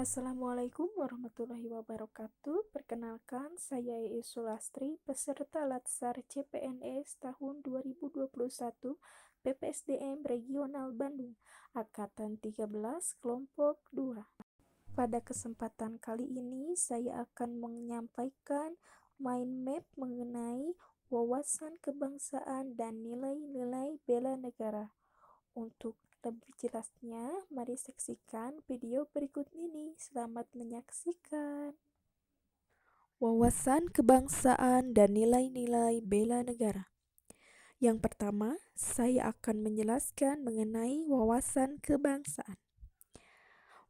Assalamualaikum warahmatullahi wabarakatuh. Perkenalkan, saya Iis Sulastri, peserta Latsar CPNS tahun 2021 PPSDM Regional Bandung, Angkatan 13, Kelompok 2. Pada kesempatan kali ini, saya akan menyampaikan mind map mengenai wawasan kebangsaan dan nilai-nilai bela negara. Untuk lebih jelasnya, mari saksikan video berikut ini. Selamat menyaksikan. Wawasan kebangsaan dan nilai-nilai bela negara. Yang pertama, saya akan menjelaskan mengenai wawasan kebangsaan.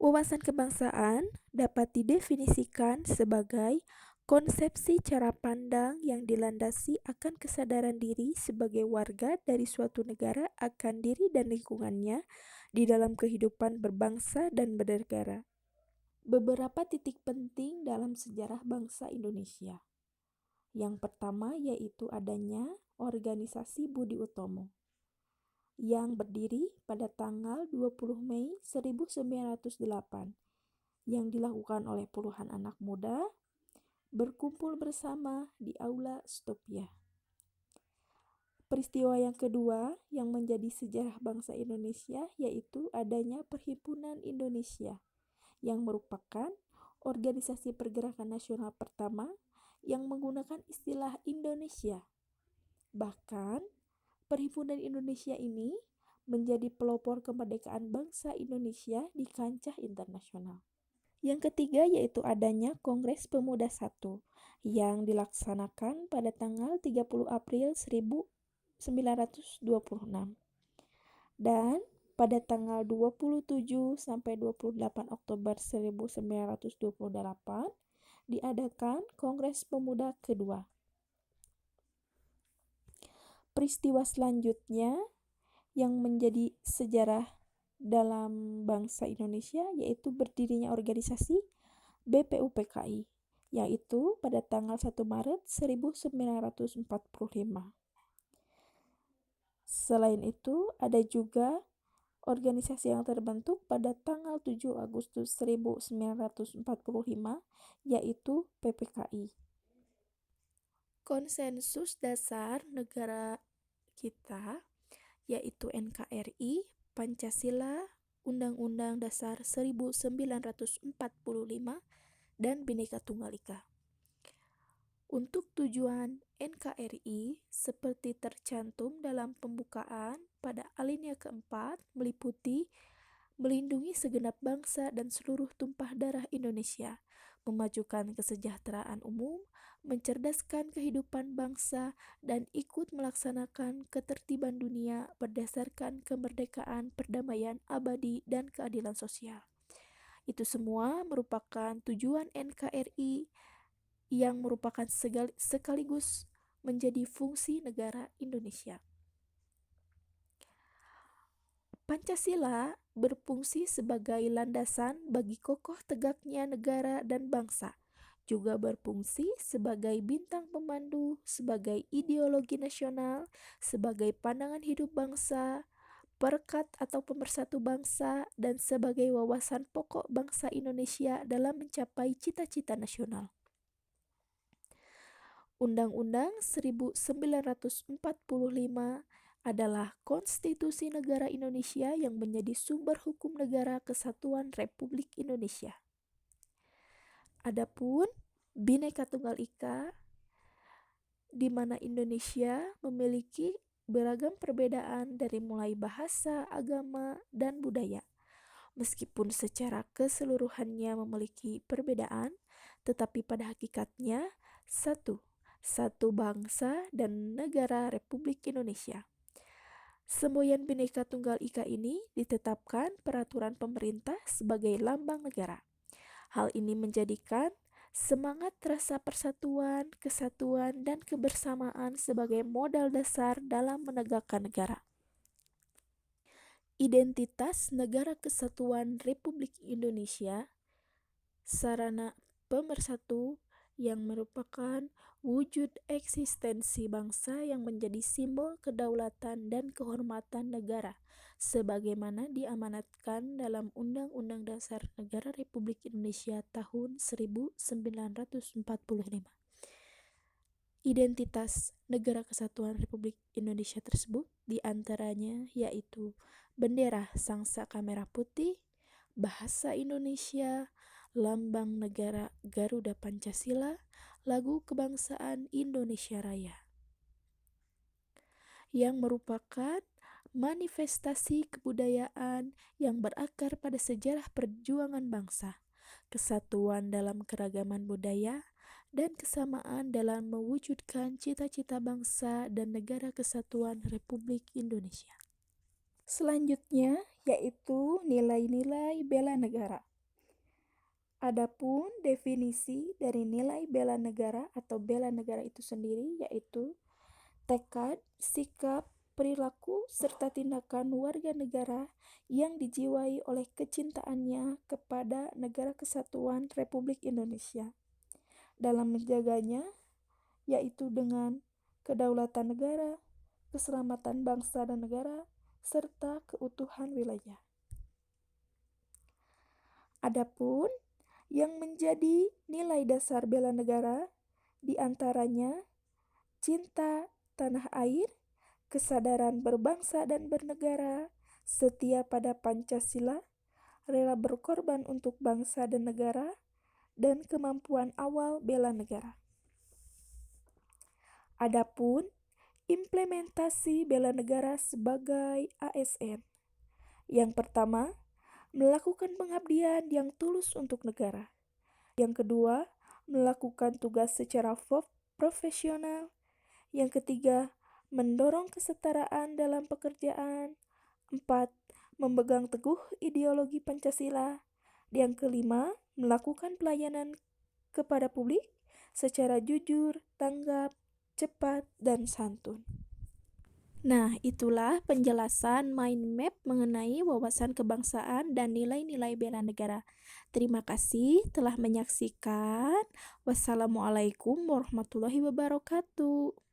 Wawasan kebangsaan dapat didefinisikan sebagai konsepsi cara pandang yang dilandasi akan kesadaran diri sebagai warga dari suatu negara akan diri dan lingkungannya di dalam kehidupan berbangsa dan bernegara. Beberapa titik penting dalam sejarah bangsa Indonesia. Yang pertama yaitu adanya organisasi Budi Utomo yang berdiri pada tanggal 20 Mei 1908 yang dilakukan oleh puluhan anak muda berkumpul bersama di Aula Stopia. Peristiwa yang kedua yang menjadi sejarah bangsa Indonesia yaitu adanya Perhimpunan Indonesia yang merupakan organisasi pergerakan nasional pertama yang menggunakan istilah Indonesia. Bahkan, Perhimpunan Indonesia ini menjadi pelopor kemerdekaan bangsa Indonesia di kancah internasional. Yang ketiga yaitu adanya Kongres Pemuda I yang dilaksanakan pada tanggal 30 April 1926 dan pada tanggal 27 sampai 28 Oktober 1928 diadakan Kongres Pemuda kedua. Peristiwa selanjutnya yang menjadi sejarah dalam bangsa Indonesia yaitu berdirinya organisasi BPUPKI, yaitu pada tanggal 1 Maret 1945. Selain itu, ada juga organisasi yang terbentuk pada tanggal 7 Agustus 1945, yaitu PPKI. Konsensus dasar negara kita yaitu NKRI, Pancasila, Undang-Undang Dasar 1945, dan Bhinneka Tunggal Ika. Untuk tujuan NKRI seperti tercantum dalam pembukaan pada alinea keempat meliputi melindungi segenap bangsa dan seluruh tumpah darah Indonesia, memajukan kesejahteraan umum, mencerdaskan kehidupan bangsa, dan ikut melaksanakan ketertiban dunia berdasarkan kemerdekaan, perdamaian abadi, dan keadilan sosial. Itu semua merupakan tujuan NKRI yang merupakan sekaligus menjadi fungsi negara Indonesia. Pancasila berfungsi sebagai landasan bagi kokoh tegaknya negara dan bangsa, juga berfungsi sebagai bintang pemandu, sebagai ideologi nasional, sebagai pandangan hidup bangsa, perekat atau pemersatu bangsa, dan sebagai wawasan pokok bangsa Indonesia dalam mencapai cita-cita nasional. Undang-Undang 1945 adalah konstitusi negara Indonesia yang menjadi sumber hukum negara kesatuan Republik Indonesia. Adapun Bhinneka Tunggal Ika, di mana Indonesia memiliki beragam perbedaan dari mulai bahasa, agama, dan budaya. Meskipun secara keseluruhannya memiliki perbedaan, tetapi pada hakikatnya satu bangsa dan negara Republik Indonesia. Semboyan Bhinneka Tunggal Ika ini ditetapkan peraturan pemerintah sebagai lambang negara. Hal ini menjadikan semangat rasa persatuan, kesatuan, dan kebersamaan sebagai modal dasar dalam menegakkan negara. Identitas Negara Kesatuan Republik Indonesia, sarana pemersatu yang merupakan wujud eksistensi bangsa yang menjadi simbol kedaulatan dan kehormatan negara, sebagaimana diamanatkan dalam Undang-Undang Dasar Negara Republik Indonesia tahun 1945. Identitas Negara Kesatuan Republik Indonesia tersebut diantaranya yaitu bendera sangsaka merah putih, bahasa Indonesia, lambang negara Garuda Pancasila, lagu kebangsaan Indonesia Raya, yang merupakan manifestasi kebudayaan yang berakar pada sejarah perjuangan bangsa, kesatuan dalam keragaman budaya, dan kesamaan dalam mewujudkan cita-cita bangsa dan negara kesatuan Republik Indonesia. Selanjutnya yaitu nilai-nilai bela negara. Adapun definisi dari nilai bela negara atau bela negara itu sendiri yaitu tekad, sikap, perilaku, serta tindakan warga negara yang dijiwai oleh kecintaannya kepada Negara Kesatuan Republik Indonesia dalam menjaganya, yaitu dengan kedaulatan negara, keselamatan bangsa dan negara, serta keutuhan wilayah. Adapun yang menjadi nilai dasar bela negara diantaranya cinta tanah air, kesadaran berbangsa dan bernegara, setia pada Pancasila, rela berkorban untuk bangsa dan negara, dan kemampuan awal bela negara. Adapun implementasi bela negara sebagai ASN. Yang pertama, melakukan pengabdian yang tulus untuk negara. Yang kedua, melakukan tugas secara profesional. Yang ketiga, mendorong kesetaraan dalam pekerjaan. 4. Memegang teguh ideologi Pancasila. Yang kelima, melakukan pelayanan kepada publik secara jujur, tanggap, cepat, dan santun. Nah, itulah penjelasan mind map mengenai wawasan kebangsaan dan nilai-nilai bela negara. Terima kasih telah menyaksikan. Wassalamualaikum warahmatullahi wabarakatuh.